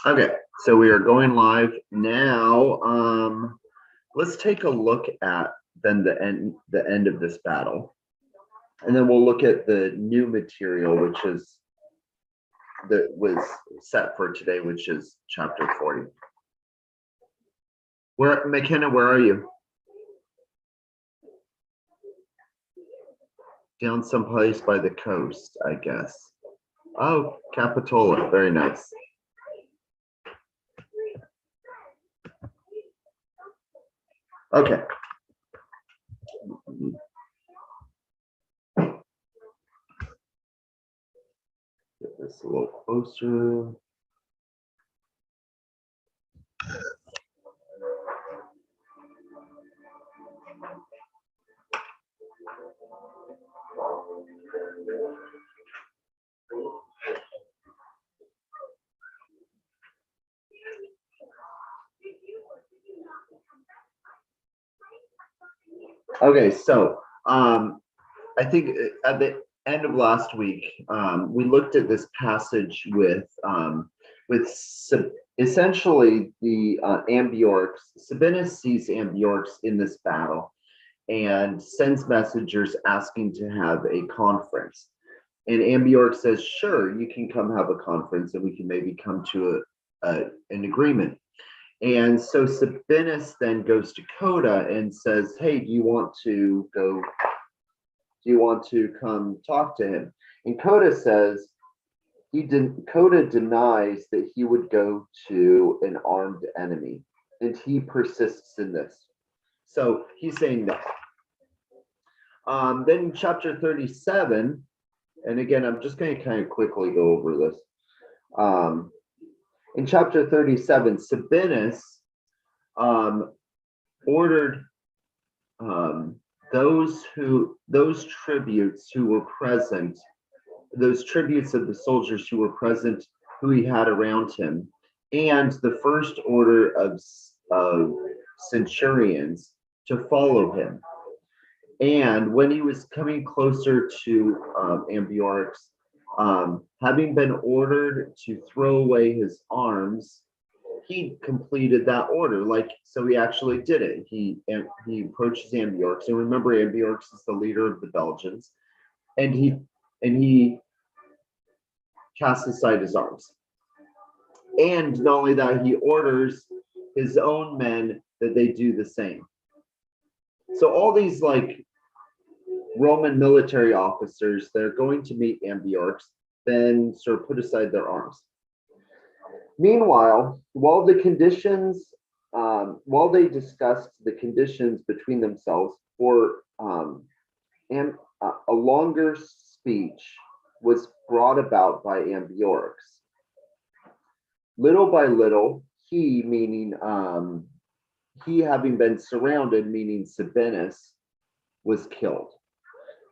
Okay, so we are going live now. Let's take a look at then the end of this battle, and then we'll look at the new material, which is that was set for today, which is chapter 40. Where McKenna, where are you? Down someplace by the coast, I guess. Oh, Capitola, very nice. Okay. Get this a little closer. Okay, so I think at the end of last week, we looked at this passage with essentially the Ambiorix. Sabinus sees Ambiorix in this battle and sends messengers asking to have a conference. And Ambiorix says, "Sure, you can come have a conference, and we can maybe come to an agreement." And so Sabinus then goes to Coda and says, "Hey, do you want to come talk to him?" And Coda says Coda denies that he would go to an armed enemy, and he persists in this. So he's saying no. Then in chapter 37, and again, I'm just going to kind of quickly go over this. In chapter 37, Sabinus ordered those tributes who were present, those tributes of the soldiers who were present, who he had around him, and the first order of centurions to follow him. And when he was coming closer to Ambiorix, having been ordered to throw away his arms, he completed that order. So he actually did it. He approaches Ambiorix, and remember, Ambiorix is the leader of the Belgians, and he casts aside his arms. And not only that, he orders his own men that they do the same. So all these Roman military officers, they're going to meet Ambiorix, then sort of put aside their arms. Meanwhile, while they discussed the conditions between themselves for a longer speech was brought about by Ambiorix. Little by little, he, meaning he having been surrounded, meaning Sabinus, was killed.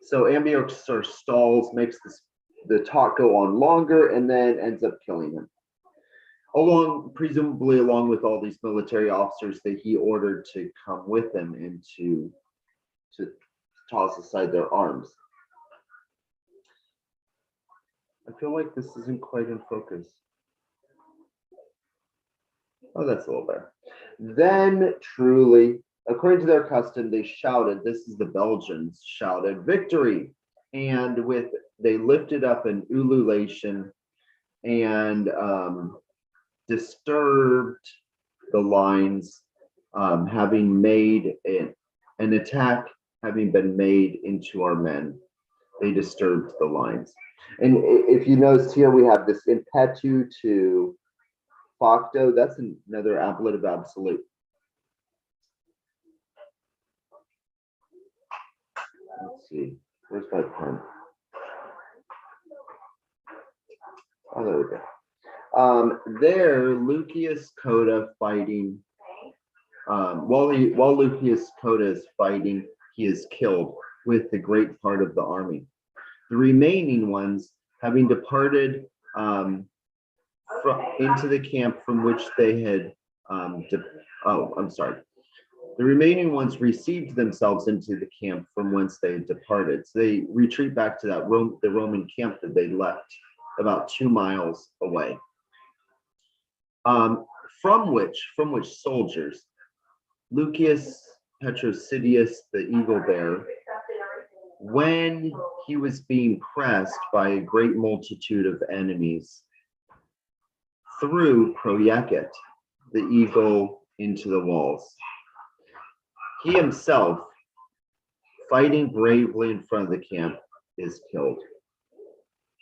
So Ambiorix sort of stalls, makes the talk go on longer, and then ends up killing him. Presumably along with all these military officers that he ordered to come with him and to toss aside their arms. I feel like this isn't quite in focus. Oh, that's a little better. Then, truly, according to their custom, they shouted, this is the Belgians, shouted, "Victory!" And they lifted up an ululation and disturbed the lines, having made an attack, having been made into our men. They disturbed the lines. And if you notice here, we have this impetu to facto. That's another ablative absolute. Let's see. Where's my pen? Oh, there we go. There, Lucius Coda fighting. While Lucius Coda is fighting, he is killed with the great part of the army. The remaining ones, having departed into the camp from which they had, the remaining ones received themselves into the camp from whence they had departed. So they retreat back to the Roman camp that they left about 2 miles away. um, from which soldiers, Lucius Petrosidius, the eagle bear, when he was being pressed by a great multitude of enemies, threw Proyecet, the eagle, into the walls. He himself, fighting bravely in front of the camp, is killed.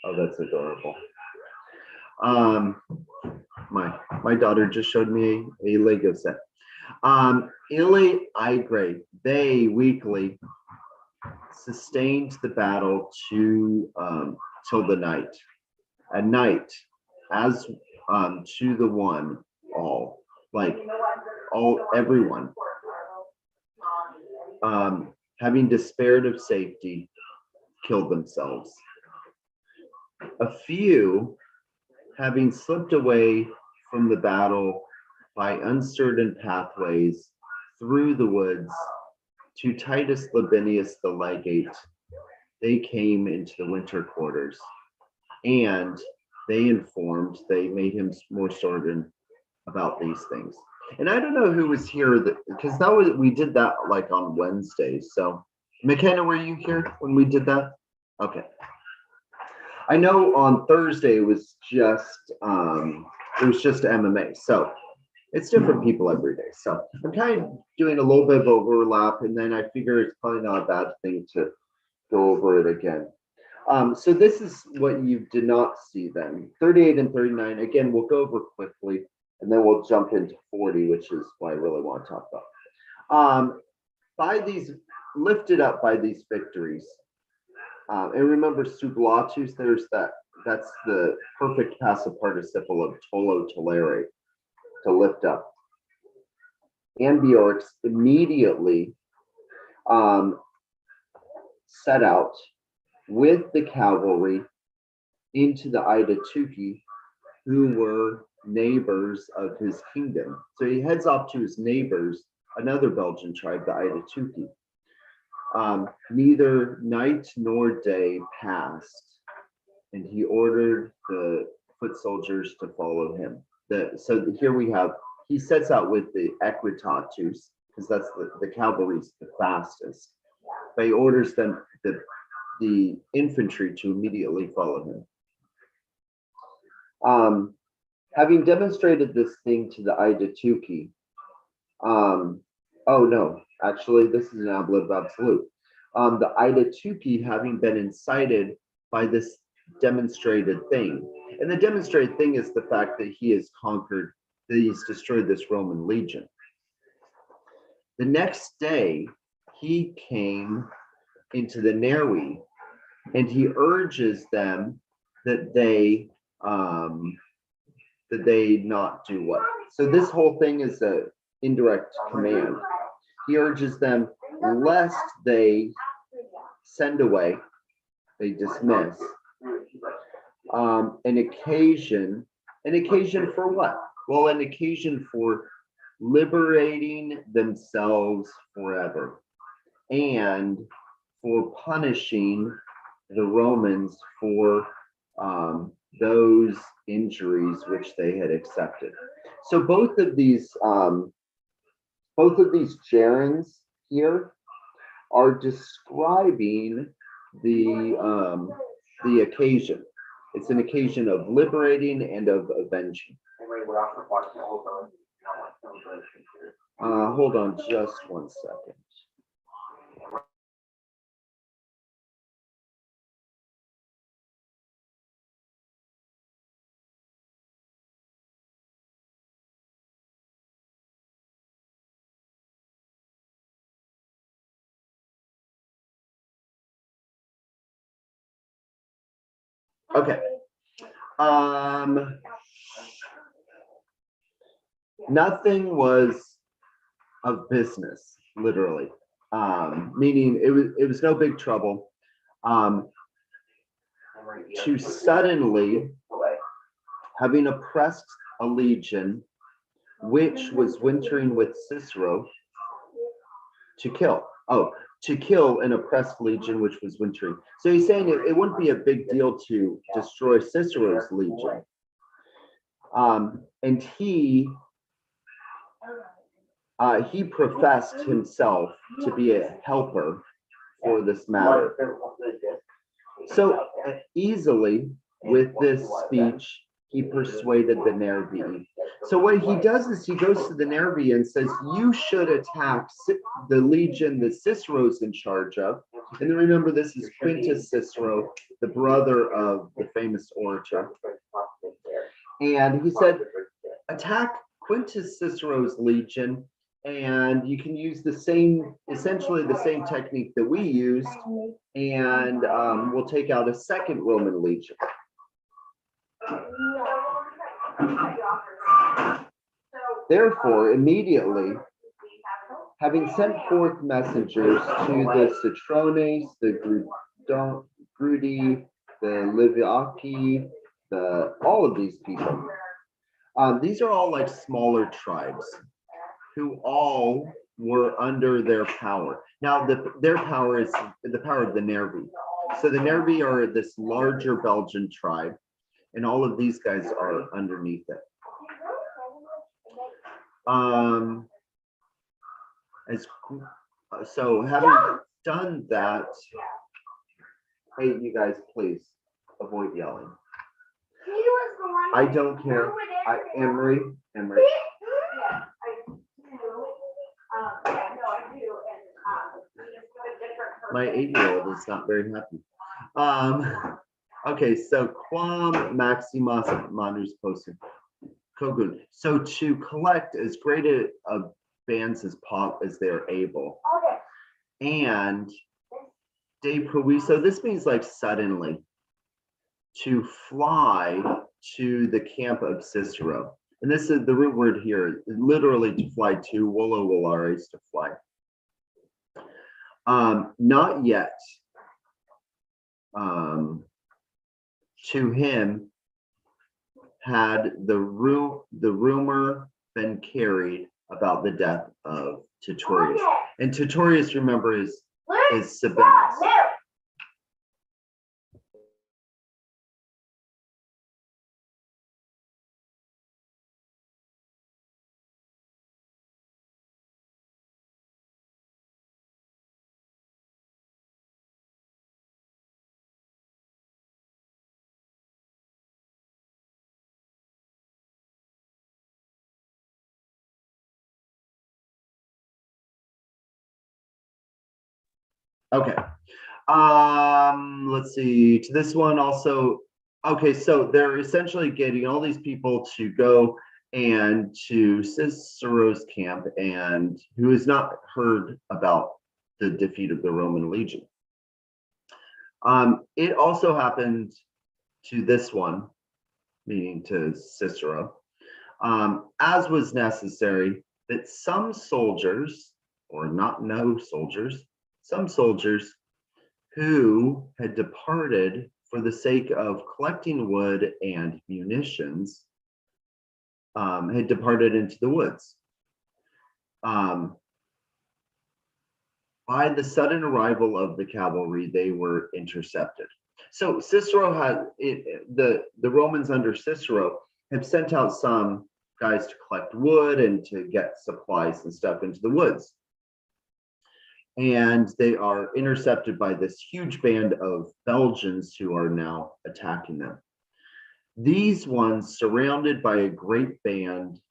Oh, that's adorable. My daughter just showed me a Lego set. Ille Igre, they weakly sustained the battle till the night. At night, as to the one, all, like everyone, having despaired of safety, killed themselves. A few, having slipped away from the battle by uncertain pathways through the woods to Titus Labienus the legate, they came into the winter quarters, and they made him more certain about these things. And I don't know who was here because we did that like on Wednesday. So McKenna, were you here when we did that? Okay. I know on Thursday it was just MMA. So it's different people every day. So I'm kind of doing a little bit of overlap, and then I figure it's probably not a bad thing to go over it again. So this is what you did not see then. 38 and 39. Again, we'll go over quickly, and then we'll jump into 40, which is what I really want to talk about. Lifted up by these victories. And remember, sublatus, that's the perfect passive participle of tolo tolere, to lift up. Ambiorix immediately set out with the cavalry into the Aidatuki, who were neighbors of his kingdom. So he heads off to his neighbors, another Belgian tribe, the Aidatuki. Neither night nor day passed, and he ordered the foot soldiers to follow him. So here we have, he sets out with the equitatus, because that's the cavalry's the fastest, but he orders them, the infantry, to immediately follow him. Having demonstrated this thing to the Aidatuki, oh no, actually this is an ablative absolute. The Aidatuki, having been incited by this demonstrated thing, and the demonstrated thing is the fact that he has conquered, that he's destroyed this Roman legion. The next day, he came into the Nervi, and he urges them that they not do what. So this whole thing is an indirect command. He urges them lest they send away, they dismiss, an occasion for what? Well, an occasion for liberating themselves forever, and for punishing the Romans for those injuries which they had accepted. So both of these gerunds here are describing the occasion. It's an occasion of liberating and of avenging. Hold on just 1 second. Okay. Nothing was of business, literally. Meaning it was no big trouble. To suddenly, having oppressed a legion which was wintering with Cicero, to kill an oppressed legion which was wintering. So he's saying it wouldn't be a big deal to destroy Cicero's legion. And he professed himself to be a helper for this matter. So easily with this speech, he persuaded the Nervi. So what he does is he goes to the Nervi and says, you should attack the legion that Cicero's in charge of. And then remember, this is Quintus Cicero, the brother of the famous orator. And he said, attack Quintus Cicero's legion, and you can use the same, essentially the same technique that we used, and we'll take out a second Roman legion. Therefore, immediately, having sent forth messengers to the Citrones, the Grudi, the Liviaci, all of these people, these are all like smaller tribes who all were under their power. Now, their power is the power of the Nervi. So the Nervi are this larger Belgian tribe, and all of these guys are underneath it. So having done that, hey, you guys, please avoid yelling. I don't care. Emery. My 8-year-old is not very happy. Okay, so quam maximus manus postum cogun. So to collect as great a bands as they're able. And de proviso, this means like suddenly, to fly to the camp of Cicero. And this is the root word here, literally to fly to, volo volares, to fly. Not yet. To him had the rumor been carried about the death of Titurius. And Titurius, remember, is Sabinus. Okay. Let's see. To this one also. Okay, so they're essentially getting all these people to go and to Cicero's camp, and who has not heard about the defeat of the Roman legion. It also happened to this one, meaning to Cicero, as was necessary, that some soldiers, or not no soldiers, some soldiers who had departed for the sake of collecting wood and munitions, had departed into the woods. By the sudden arrival of the cavalry, they were intercepted. So Cicero had the Romans under Cicero have sent out some guys to collect wood and to get supplies and stuff into the woods. And they are intercepted by this huge band of Belgians who are now attacking them. These ones, surrounded by a great band,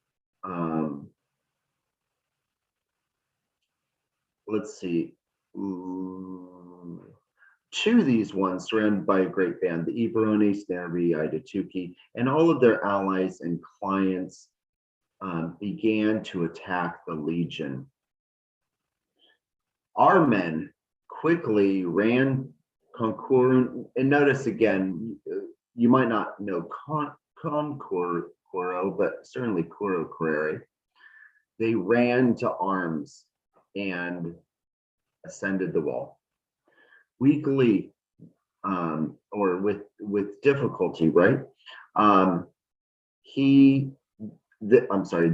let's see, two of these ones surrounded by a great band, the Eburones, Nervi, Aidatuki, and all of their allies and clients began to attack the legion. Our men quickly ran concurrent, and notice again, you might not know concoro, but certainly coro curere. They ran to arms and ascended the wall. Weakly, or with difficulty, right?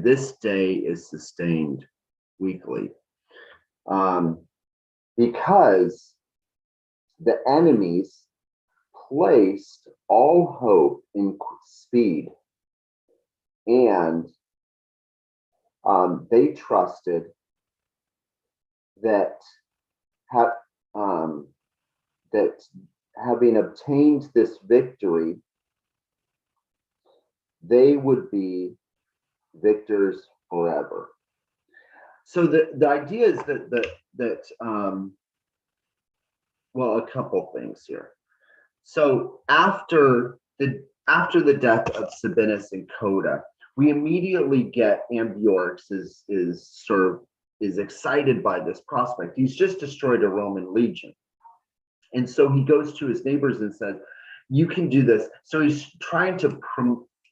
This day is sustained weakly. Because the enemies placed all hope in speed and they trusted that that having obtained this victory, they would be victors forever. So the idea is well, a couple things here. So after the death of Sabinus and Coda, we immediately get Ambiorix is excited by this prospect. He's just destroyed a Roman legion. And so he goes to his neighbors and says, you can do this. So he's trying to,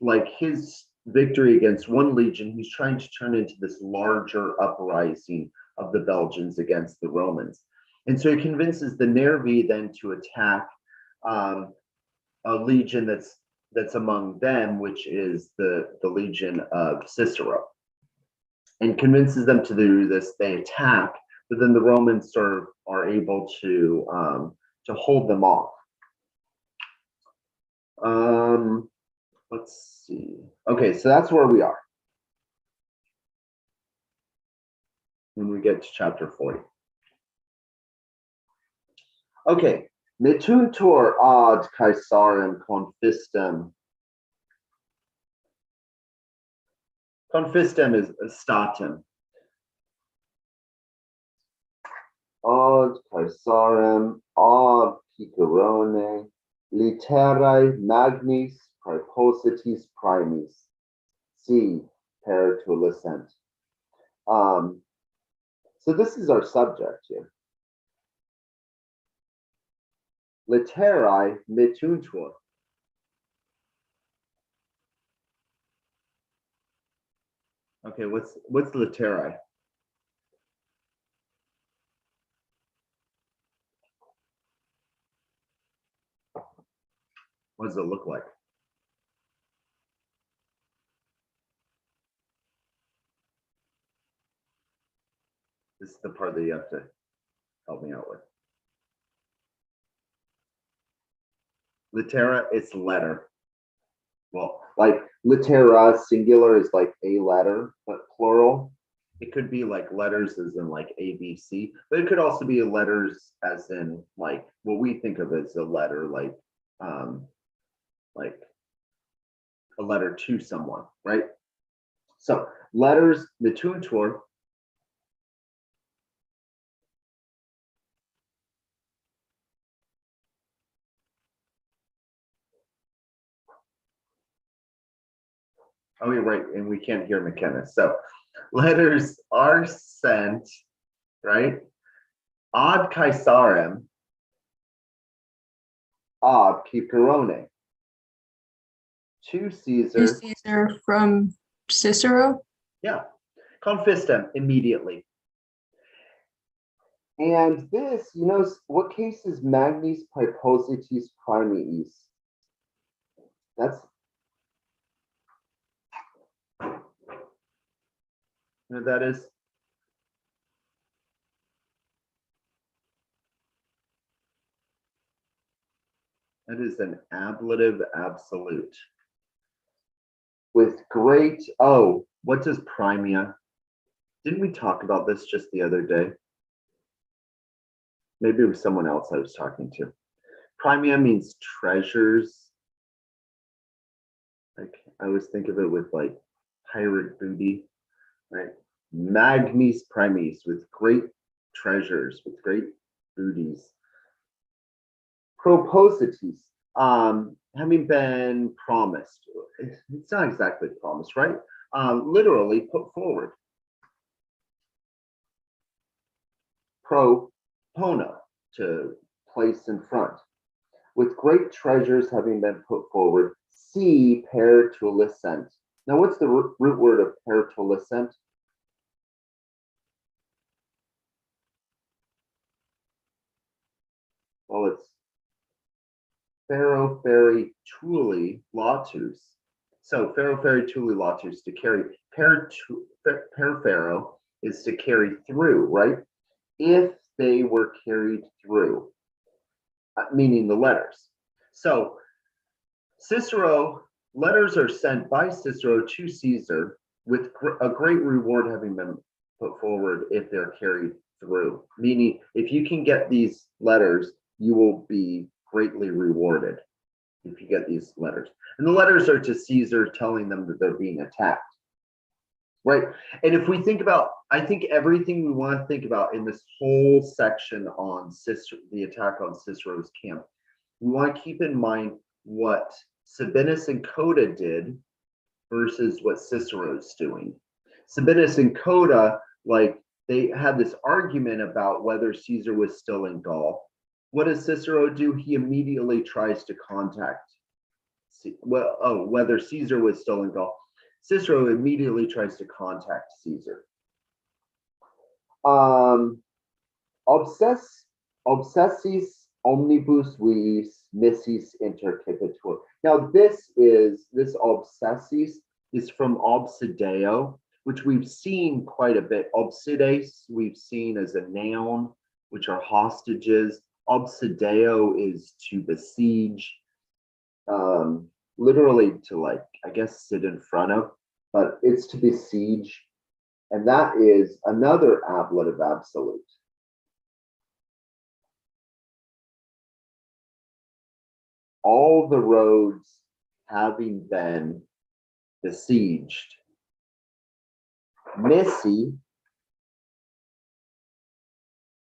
like his victory against one legion, he's trying to turn into this larger uprising of the Belgians against the Romans. And so he convinces the Nervi then to attack a legion that's among them, which is the legion of Cicero, and convinces them to do this. They attack, but then the Romans are able to hold them off. Let's see. Okay, so that's where we are when we get to chapter 40. Okay, Metuntur ad Caesarem confistem. Confistem is statum. Ad Caesarem ad Cicerone literae magnis praepositis primis. C. Per tulicent. So this is our subject here. Literae metuntur. Okay, what's literae? What does it look like? This is the part that you have to help me out with. Litera, it's letter. Well, like litera singular is like a letter, but plural, it could be like letters as in like A, B, C, but it could also be letters as in like what we think of as a letter, like a letter to someone, right? So letters, metuntur. Oh, you're right, and we can't hear McKenna. So letters are sent, right? Ad Caesarem, ad Cicerone. To Caesar. To Caesar from Cicero? Yeah. Confistem immediately. And this, you know, what case is magnis praepositis primis? That's, you know, that is. That is an ablative absolute. With great, oh, what does primia? Didn't we talk about this just the other day? Maybe it was someone else I was talking to. Primia means treasures. Like I always think of it with like pirate booty, right? Magnis primis, with great treasures, with great booties. Propositis, having been promised. It's not exactly promised, right? Literally put forward. Propono, to place in front. With great treasures having been put forward. C. Per tulicent. Now, what's the root word of per tulicent? Well, it's Pharaoh Ferry Tuli Latus. So Pharaoh Ferry Tuli Latus, to carry. Per Pharaoh is to carry through, right? If they were carried through, meaning the letters. So Cicero letters are sent by Cicero to Caesar with a great reward having been put forward if they're carried through. Meaning, if you can get these letters, you will be greatly rewarded if you get these letters. And the letters are to Caesar telling them that they're being attacked. Right. And if we think about, I think everything we want to think about in this whole section on Cicero, the attack on Cicero's camp, we want to keep in mind what Sabinus and Coda did versus what Cicero's doing. Sabinus and Coda, like, they had this argument about whether Caesar was still in Gaul. What does Cicero do? He immediately tries to contact, whether Caesar was still in Gaul. Cicero immediately tries to contact Caesar. Obsessis omnibus vis missis intercipitur. Now this obsessis is from obsideo, which we've seen quite a bit. Obsides we've seen as a noun, which are hostages. Obsideo is to besiege. Literally to, like, I guess, sit in front of, but it's to besiege. And that is another ablative absolute. All the roads having been besieged. Missi,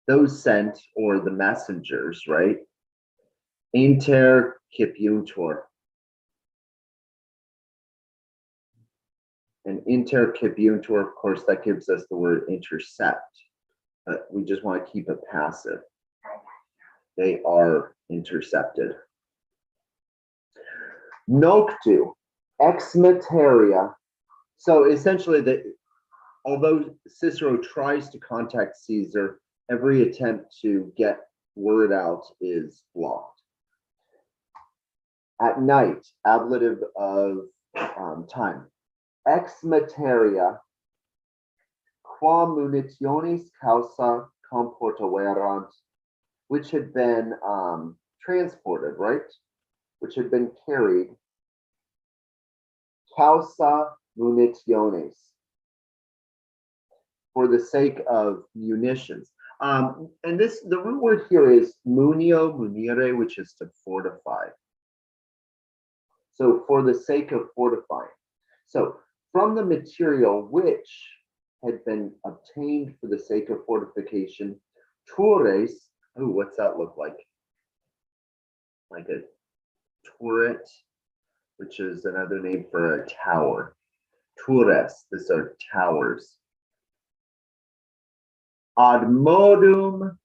those sent, or the messengers, right? Intercipiuntur. And intercipiuntur, of course, that gives us the word intercept. We just want to keep it passive. They are intercepted. Noctu, ex materia. So essentially, although Cicero tries to contact Caesar, every attempt to get word out is blocked. At night, ablative of time. Ex materia, qua munitionis causa comportaverant, which had been transported, right? Which had been carried. Causa munitionis, for the sake of munitions. And the root word here is munio, munire, which is to fortify. So for the sake of fortifying. So from the material which had been obtained for the sake of fortification, turres, oh, what's that look like? Like a turret, which is another name for a tower. Turres, these are towers. Ad modum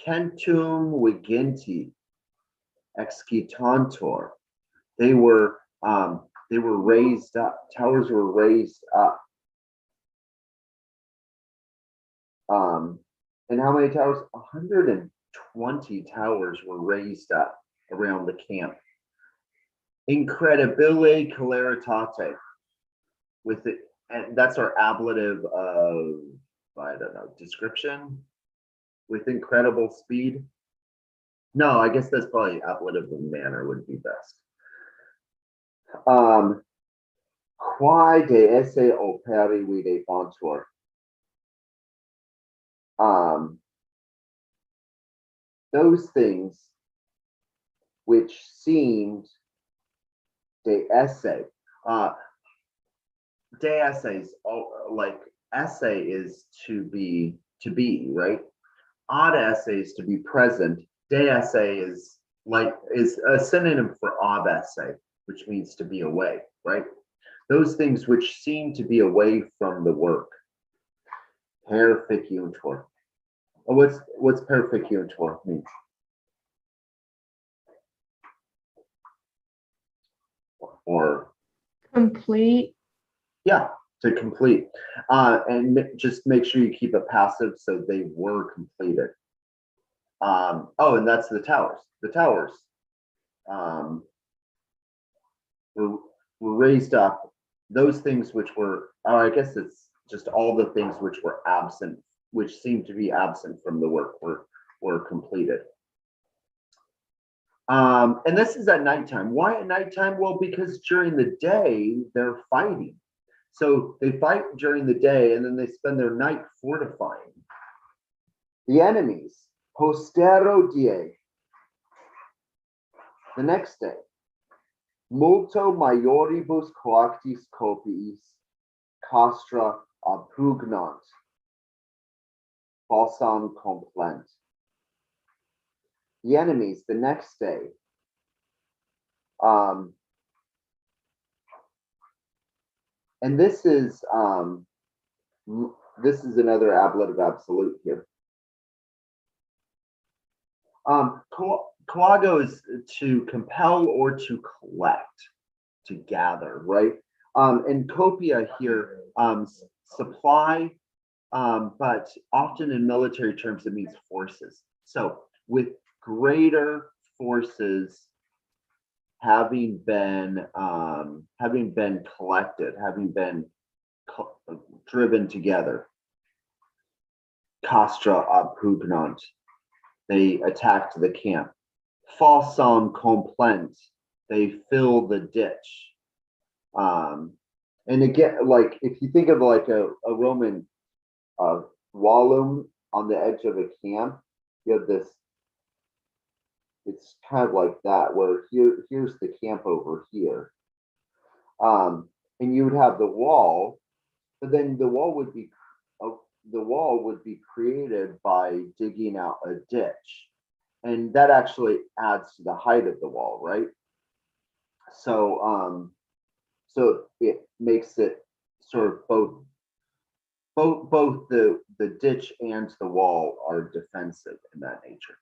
centum vigenti excitantur. They were raised up. Towers were raised up. And how many towers? 120 towers were raised up around the camp. Incredibile celeritate. With it, and that's our ablative of, I don't know, description. With incredible speed. No, I guess that's probably ablative of manner would be best. Quae de esse operi videbantur. Those things which seemed de esse, de essays, like essay is to be, right? Ad esse is to be present. De esse is a synonym for ab esse, which means to be away, right? Those things which seem to be away from the work. Perficiuntur. Oh, what's perficiuntur mean? Or Complete. Yeah, to complete. And just make sure you keep it passive, so they were completed. Oh, and that's the towers. The towers were raised up. Those things which were, I guess it's just all the things which were absent, which seemed to be absent from the work, were completed. And this is at nighttime. Why at nighttime? Well, because during the day they're fighting. So they fight during the day and then they spend their night fortifying. The enemies, postero die, the next day, multo maioribus coactis copiis castra abrugnant, falsam complent. The enemies, the next day, and this is another ablative absolute here. Coago is to compel or to collect, to gather, right? And copia here, supply, but often in military terms, it means forces. So with greater forces having been collected, having been driven together, castra abrugnant, they attacked the camp. Falsam complent, they fill the ditch. And again, like if you think of like a Roman wallum on the edge of a camp, you have this, it's kind of like that, where here's the camp over here. And you would have the wall, but then the wall would be created by digging out a ditch. And that actually adds to the height of the wall, right? So so it makes it sort of both the ditch and the wall are defensive in that nature.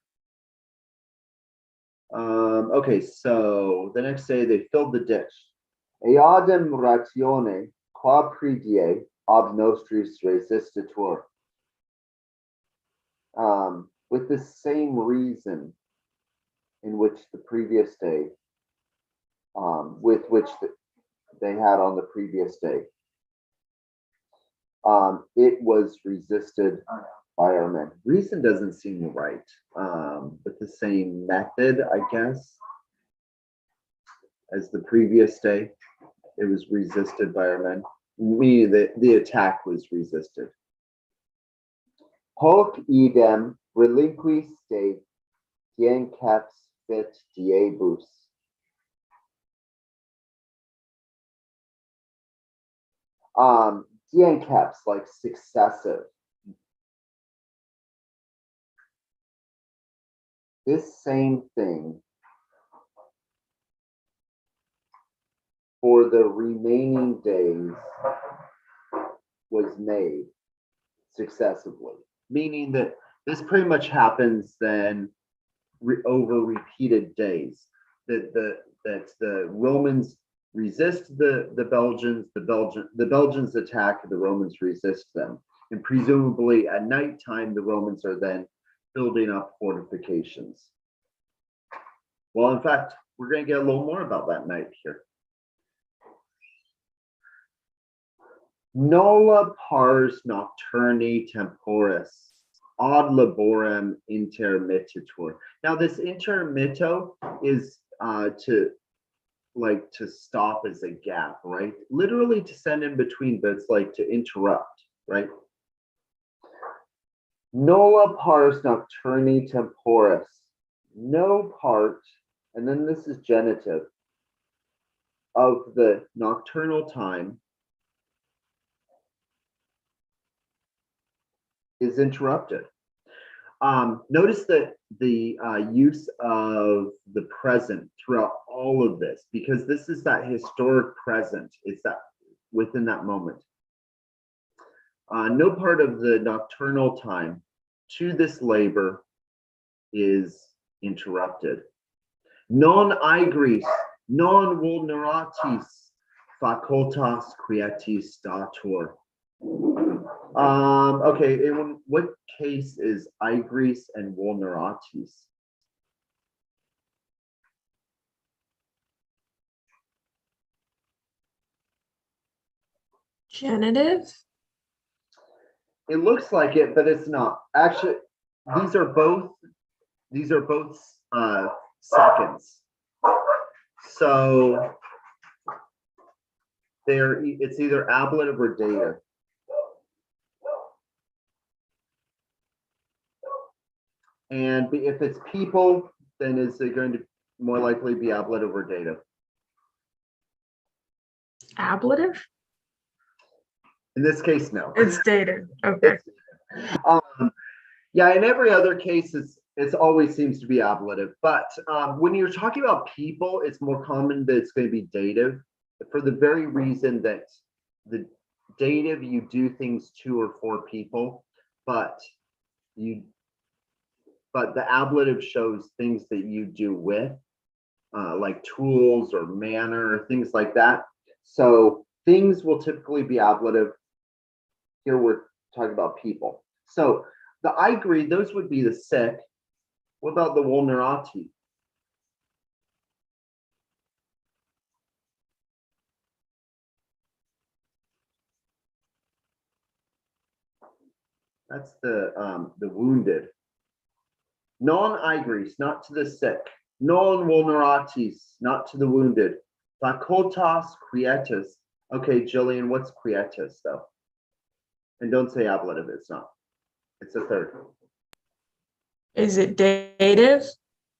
Okay, so the next day they filled the ditch. Eadem ratione qua pridie ab nostris resistitur. With the same reason in which the previous day, with which they had on the previous day, it was resisted by our men. Reason doesn't seem right, but the same method, I guess, as the previous day, it was resisted by our men. Meaning that the attack was resisted. Hoc idem relinquis de dienceps fit diebus. Dienceps, like successive. This same thing for the remaining days was made successively, meaning that this pretty much happens then over repeated days. That the Romans resist the Belgians, the Belgians attack, the Romans resist them, and presumably at nighttime the Romans are then building up fortifications. Well, in fact, we're going to get a little more about that night here. Nolla pars nocturni temporis ad laborem intermittitur. Now this intermitto is to stop as a gap, right? Literally to send in between, but it's like to interrupt, right? Nolla pars nocturni temporis. No part, and then this is genitive, of the nocturnal time is interrupted. Notice that the use of the present throughout all of this, because this is that historic present, it's that within that moment. No part of the nocturnal time to this labor is interrupted. Non aegris, non vulneratis facultas quietis datur. Okay, in what case is aegris and vulneratis? Genitive? It looks like it, but it's not. Actually, these are both seconds. So it's either ablative or dative. And if it's people, then is it going to more likely be ablative or dative? Ablative? In this case, no. It's dated. Okay. Yeah, in every other case, it's always seems to be ablative. But when you're talking about people, it's more common that it's going to be dative for the very reason that the dative, you do things to or for people, but the ablative shows things that you do with, like tools or manner, things like that. So things will typically be ablative. Here we're talking about people. So the I agree, those would be the sick. What about the vulnerati? That's the wounded. Non igris, not to the sick. Non vulneratis, not to the wounded. Facultas quietus. Okay, Jillian, what's quietus though? And don't say ablative, it's not. It's a third. Is it dative?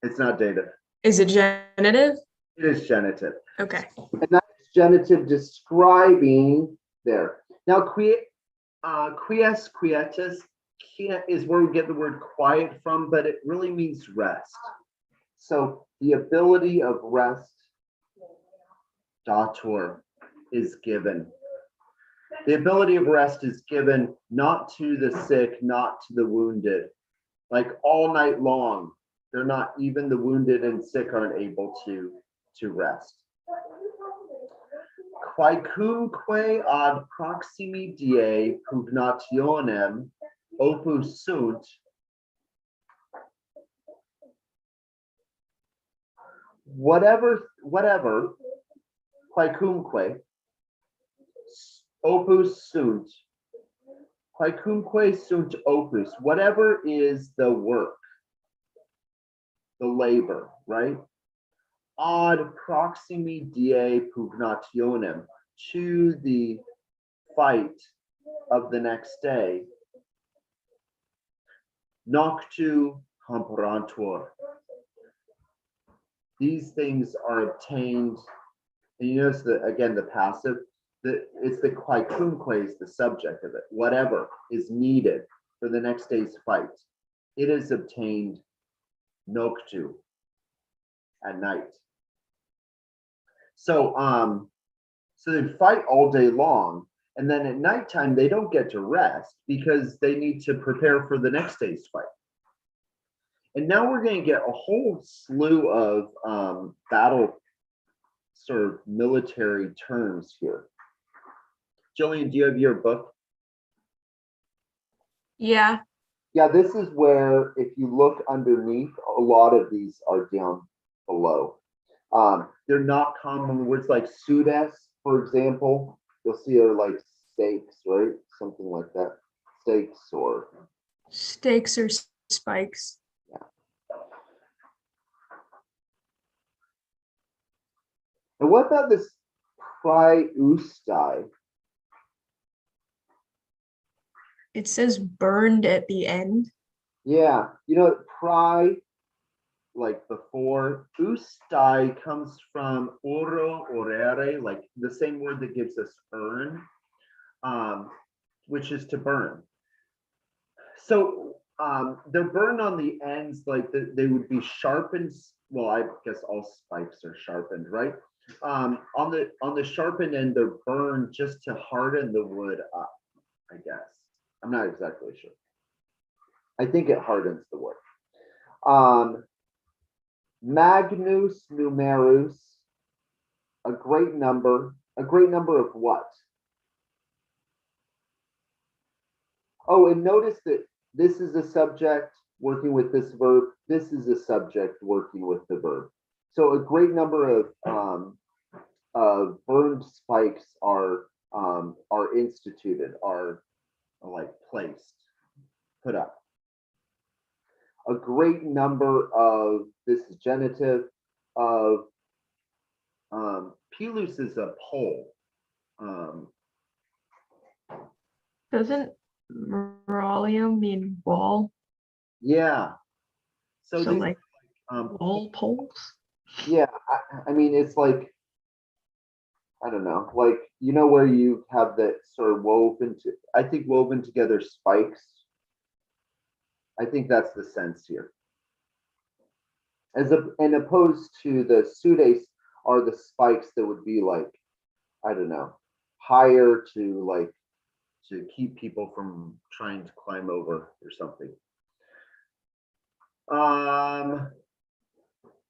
It's not dative. Is it genitive? It is genitive. Okay. And that's genitive describing there. Now, quies, quietus is where we get the word quiet from, but it really means rest. So the ability of rest, datur, is given. The ability of rest is given not to the sick, not to the wounded. Like all night long, they're not, even the wounded and sick aren't able to rest. Quaecumque ad proximi die pugnationem opus sunt, whatever, quaecumque, opus sunt, quaecumque sunt opus, whatever is the work, the labor, right? Ad proximi die pugnationem, to the fight of the next day. Noctu comparantur. These things are obtained, and you notice that again, the passive, it's the quaecumque is the subject of it. Whatever is needed for the next day's fight, it is obtained noctu, at night. So so they fight all day long, and then at nighttime they don't get to rest because they need to prepare for the next day's fight. And now we're going to get a whole slew of battle sort of military terms here. Jillian, do you have your book? Yeah. Yeah, this is where, if you look underneath, a lot of these are down below. They're not common words like sudes, for example. You'll see are like stakes, right? Something like that. Stakes or Stakes or spikes. And what about this priustai? It says burned at the end. Yeah, you know, pri, like before, ustai comes from oro, orere, like the same word that gives us earn, which is to burn. So they're burned on the ends, like they would be sharpened. Well, I guess all spikes are sharpened, right? On the sharpened end, they're burned just to harden the wood up, I guess. I'm not exactly sure. I think it hardens the wood. Magnus numerus, a great number of what? Oh, and notice that this is a subject working with this verb. This is a subject working with the verb. So a great number of burned spikes are instituted, are like placed, put up. a great number of, this is genitive, of pilus is a pole. Doesn't Moralium mean wall? Yeah. So So these like wall poles? yeah, I mean it's like, I don't know, like where you have that sort of woven to, I think woven together spikes. I think that's the sense here. And opposed to the sudes are the spikes that would be like, I don't know, higher to like to keep people from trying to climb over or something.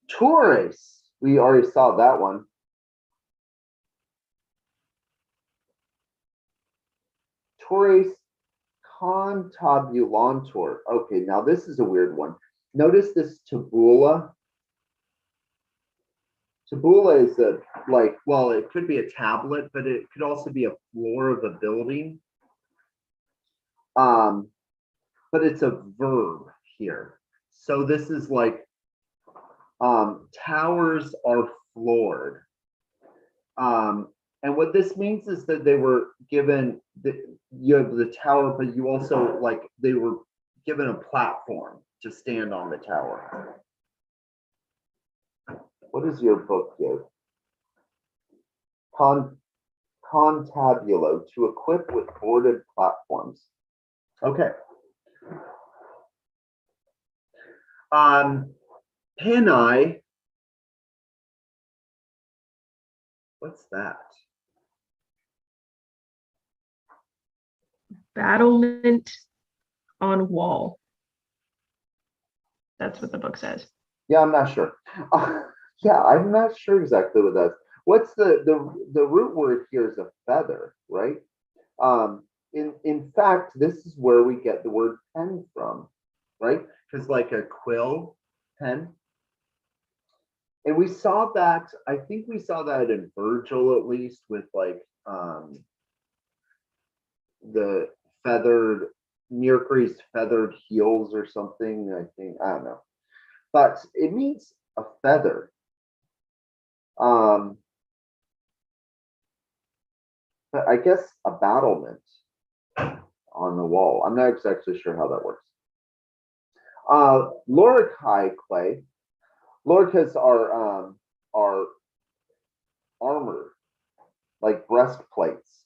Torres, we already saw that one. Torres contabulantur. Okay, now this is a weird one. Notice this tabula. Tabula is a, like, well, it could be a tablet, but it could also be a floor of a building. But it's a verb here. So this is like, towers are floored. And what this means is that they were given, you have the tower, but you also, like, they were given a platform to stand on the tower. What does your book give? Contabulo, to equip with boarded platforms. Okay. Penai. What's that? Battlement on wall. That's what the book says. Yeah, I'm not sure. Yeah, I'm not sure exactly what that's. What's the root word here is a feather, right? In fact, this is where we get the word pen from, right? Because like a quill, pen. And we saw that, I think we saw that in Virgil at least, with like the feathered, Mercury's feathered heels or something. I think, I don't know. But it means a feather. But I guess a battlement on the wall. I'm not exactly sure how that works. Loricae clay. Loricas are armor, like breastplates.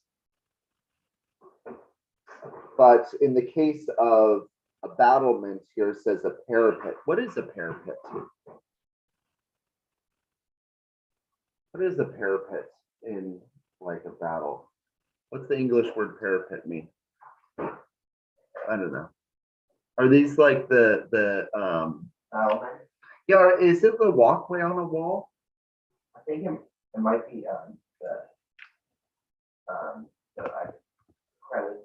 But in the case of a battlement here, it says a parapet. What is a parapet? What is a parapet in like a battle? What's the English word parapet mean? I don't know. Are these like the yeah, is it the walkway on a wall? I think it might be the credit.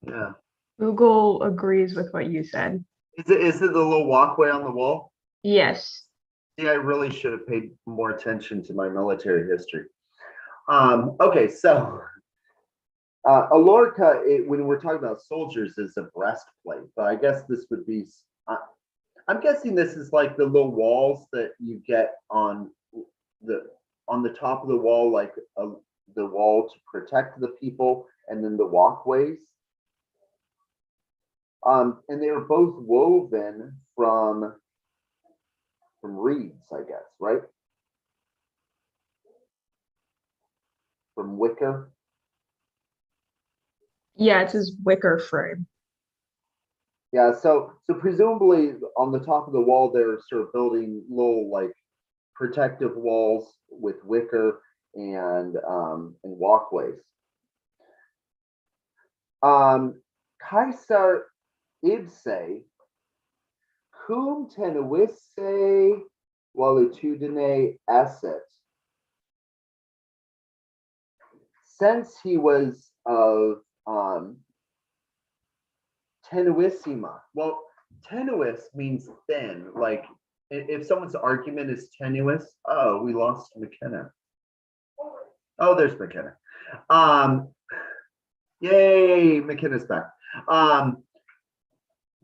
Yeah. Google agrees with what you said. Is it the little walkway on the wall? Yes. Yeah, I really should have paid more attention to my military history. Okay, so a lorica, when we're talking about soldiers, is a breastplate, but I guess this would be, I'm guessing this is like the little walls that you get on the top of the wall, like the wall to protect the people, and then the walkways. And they were both woven from reeds, I guess, right? From wicker. Yeah, it says wicker frame. Yeah, so presumably on the top of the wall, they're sort of building little like protective walls with wicker and walkways. Caesar ipse cum tenuisse valutudine esset. Since he was of tenuissima. Well, tenuous means thin. Like if someone's argument is tenuous, oh, we lost McKenna. Oh, there's McKenna. Yay, McKenna's back.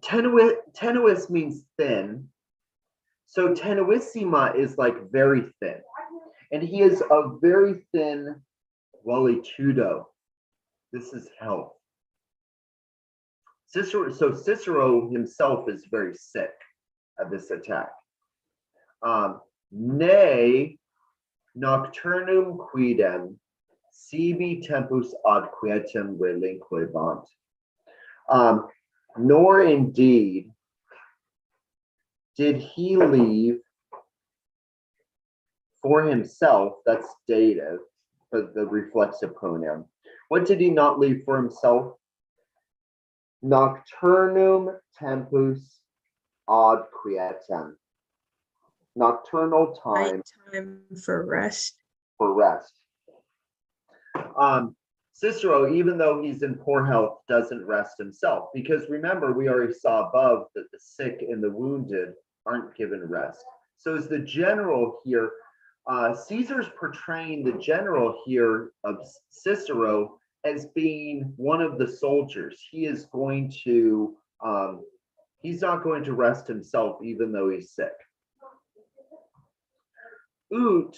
Tenuous means thin. So tenuissima is like very thin. And he is a very thin volitudo. This is health. Cicero himself is very sick at this attack. Ne nocturnum quidem sibi tempus ad quietem relinquebant. Nor indeed did he leave for himself, that's dative, but the reflexive pronoun. What did he not leave for himself? Nocturnum tempus ad quietem. Nocturnal time for rest. For rest. Cicero, even though he's in poor health, doesn't rest himself, because remember, we already saw above that the sick and the wounded aren't given rest. So as the general here, Caesar's portraying the general here of Cicero as being one of the soldiers. He is going to, he's not going to rest himself even though he's sick. Ut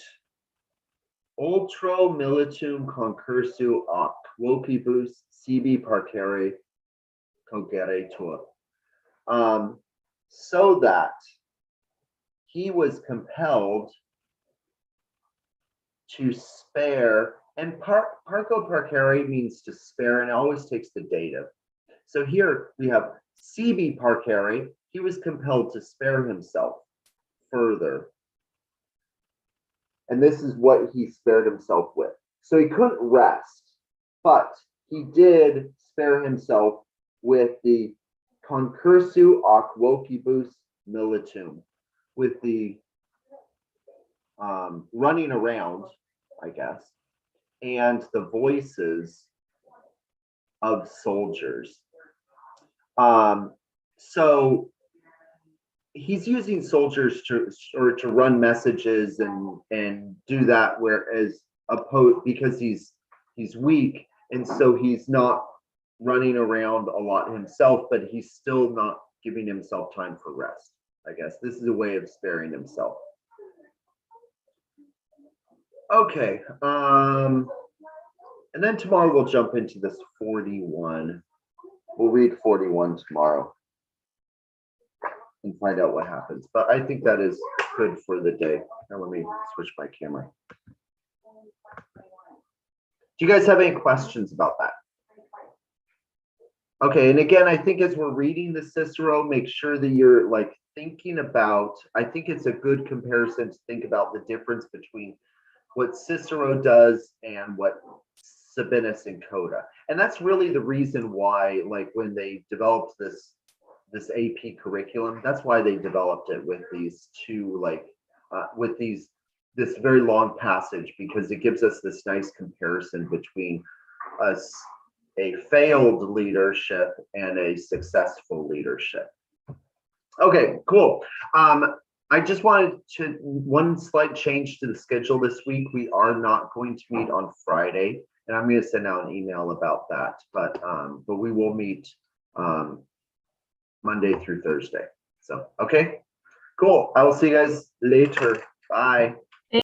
ultro militum concursu ac vocibus sibi parcere cogeretur. So that he was compelled to spare, and parco parcere means to spare, and it always takes the dative. So here we have sibi parcere, he was compelled to spare himself further. And this is what he spared himself with. So he couldn't rest, but he did spare himself with the concursu ac vocibus militum, with the running around, I guess, and the voices of soldiers. So he's using soldiers to run messages and do that, whereas because he's weak, and so he's not running around a lot himself, but he's still not giving himself time for rest. I guess this is a way of sparing himself. Okay, and then tomorrow we'll jump into this 41. We'll read 41 tomorrow and find out what happens. But I think that is good for the day. Now let me switch my camera. Do you guys have any questions about that? Okay, and again, I think as we're reading the Cicero, make sure that you're like thinking about, I think it's a good comparison to think about the difference between what Cicero does and what Sabinus and Coda. And that's really the reason why, like when they developed this AP curriculum, that's why they developed it with these two, like this very long passage, because it gives us this nice comparison between a failed leadership and a successful leadership. Okay, cool. I just wanted to, one slight change to the schedule this week. We are not going to meet on Friday, and I'm going to send out an email about that, but we will meet Monday through Thursday. So, okay, cool. I will see you guys later. Bye.